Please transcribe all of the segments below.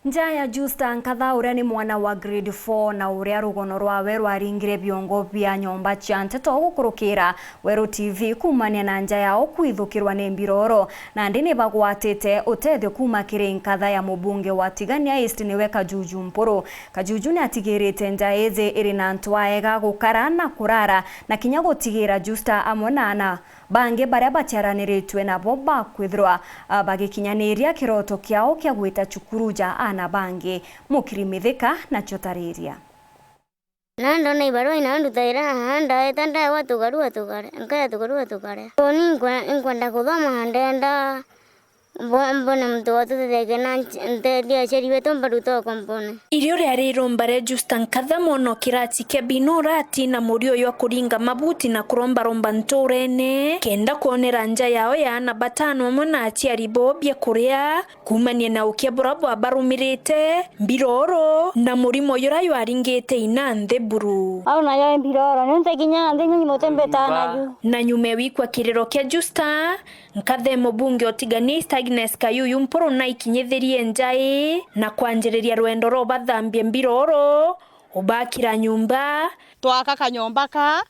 Njaya Justa Nkatha uria ni mwana wa grade 4 na uria rugono rwawe rwaringire biongo bia nyomba cia nteto gukurukira Weru TV kumania na nja yao kwithukirwa ni mbiroro na ndi ni bagwatite utethio kuma kiri Nkatha ya mubunge wa Tigania East niwe Kajuju Mpuru. Kajuju ni atigirite nja eze iri na ntwaega gukara na kurara na kinya gutigira Justa amonana bange baria batiaraniritwe nabo bakwithirwa bagikinyaniria kiroto kiao kia gwita cukuru ja ana bange Mukirimithika na chotariria nando na ibaro ina ndutaira handa etanda watu garua nkaya tukare oni nkwenda kuthoma ndenda mbona mtu watu tege na ntedia cheri wetu mbaruto kompone irio ria rombare Justa Nkatha mono kirati ke binurati na murio yo kuringa mabuti na kuromba romba ntorene kenda kuonera nja yao ya ana batano mona aciari bobia kuria kumania na ukia burabo abarumirite mbiroro na murimo yora yo aringite ina ntheburu au na yo mbiroro nonte kinya ndenyi motembetana ju na nyume wikwa kiriro kia Justa Nkatha mubunge wa Tigania Agnes Kayuyu Mpuru na ikinyetherie njai na kwanjiriria rwendo ro bathambie mbiroro ubakira nyumba twaka kanyomba ka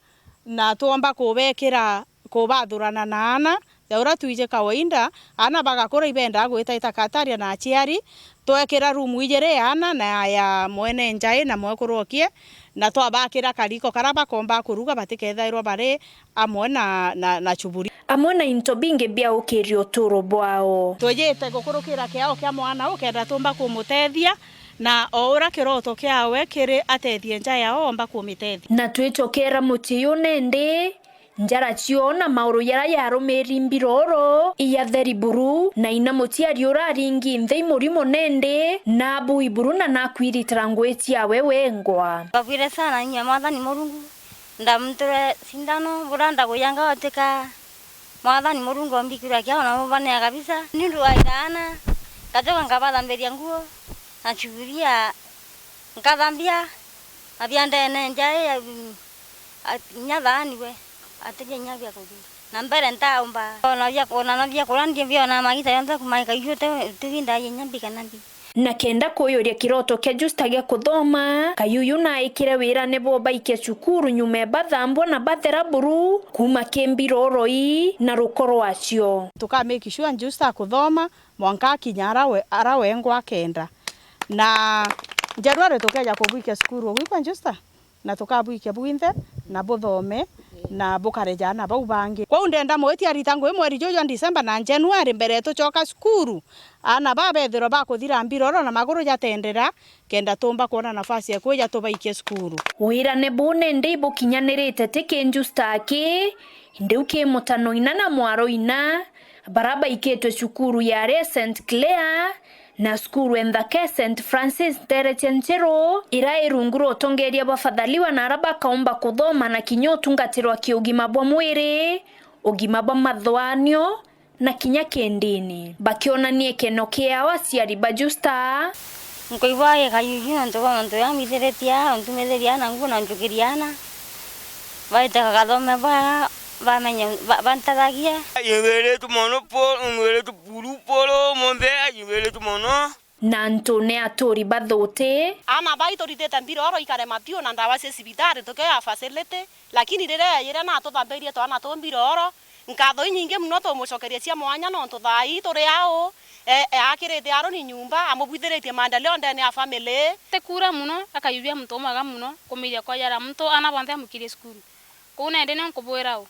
na tuomba kubekira kubathurana na ana yaura tuije kawaida ana bagakora ibenda gwita itakataria na aciari twekira rumu ijere ana na ya mwene njai na mwekurokie na twabakira kariko karaba komba kuruga batikethairwa bare amwe na chuburi amwe na into binge bia ukirio turo bwao twejete gukurukira kiao kia mwana ukenda tumba kumutethia na ora kiroto kiawe kiri atethie nja yao omba kumitethia na twicokera mutiyo nende njara ciona mauru yara yarumeri mbiroro iya theri buru na ina mutiari uraringi nthei murimo nende na bui buru na nakwiritira ngweti yawe wengwa bakwire sana nya mwathani murungu ndamture sindano buranda kuyanga wateka mwathani murungu ambikira kiao na mubane kabisa nindu waigana katoka ngabadhamberia nguo na chuburia nkathambia abianda njae nyathani we atije nyabia kuthi na mbere ntaumba ona vya kurandie vya na magita yanza kumaika yote tuvinda yenyambika nambi na kenda kuyoria kiroto kia Justa gia kuthoma Kayuyu na ikire wira nebo baike cukuru nyume bathambwa na bathera buru kuma kembiroro i na rukoro acio tuka make sure Justa kuthoma mwanka kinyara arawengwa kenda na January tukaja kubuika cukuru wikwa Justa na tukabuika buinthe na buthome na bukareja na bau bangi kwa ndenda mweti aritangu mweri jojo December na January mbere tucoka cukuru ana babethiro bakuthira mbiroro na maguru jatendera kenda tumba kuona nafasi ya kuja tubaikie cukuru wira ne bune ndibo kinyanirite teke Justa ake ndeuke mutano ina na mwaro ina baraba iketwe cukuru ya St Clair na skuru endhake St Francis Terechenchero ira irunguro tongeria bafadhaliwa na araba kaomba kuthoma na kinyo tungatirwa kiugima bwa mwiri ugima bwa mathwanio na kinya kendini bakionanie keno kiao aciari ba Justa nkoigwa ye Kayuyu ndo yamitheretia ntumetheria na nguo na njukiriana baita kathome ba bamenye bantadagia yewele tu monopol ngwele tu polo monde yewele tu mono na ntone atori bathote ana baitorite mbiroro ikare mapio na ndawa cia cibitari tukea facility lakini rire yire na tuthamberie twana tu mbiroro nkatho nyingi muno tumucokeria cia mwanya no tuthai turi ao akirite aro ni nyumba amubwithiritie maendeleo ndani ya family tekura muno akayubia mtu maga muno kumiria kwa yara mtu ana banthe mukire skuru kuna ndene nkubwirao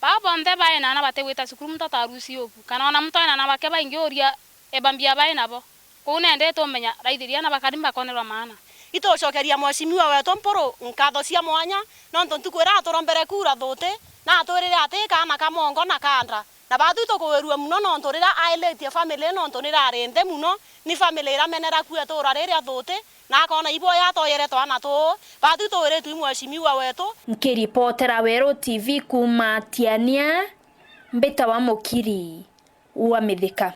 baba nte bae na bate weta cukuru mtata arusi oku kana ona mtu na bake baingi oria ebambia bae nabo kuna ndete tomenya raithiria na bakarimba konerwa maana itocokeria mweshimiwa wetu Mpuru nkatho cia mwanya no ntukwira aturombere kura thote na aturire atika na kamongo na kandra na bathu tukuwerua muno no nturira ailetie family no nturira arende muno ni family iramenera kuya tura riria thote na akona ibo ya toyere twana tu bathu tuwire tu mweshimiwa wetu nkiripotera Weru TV kuma Tiania mbeta wa Mukiri wa Mithika.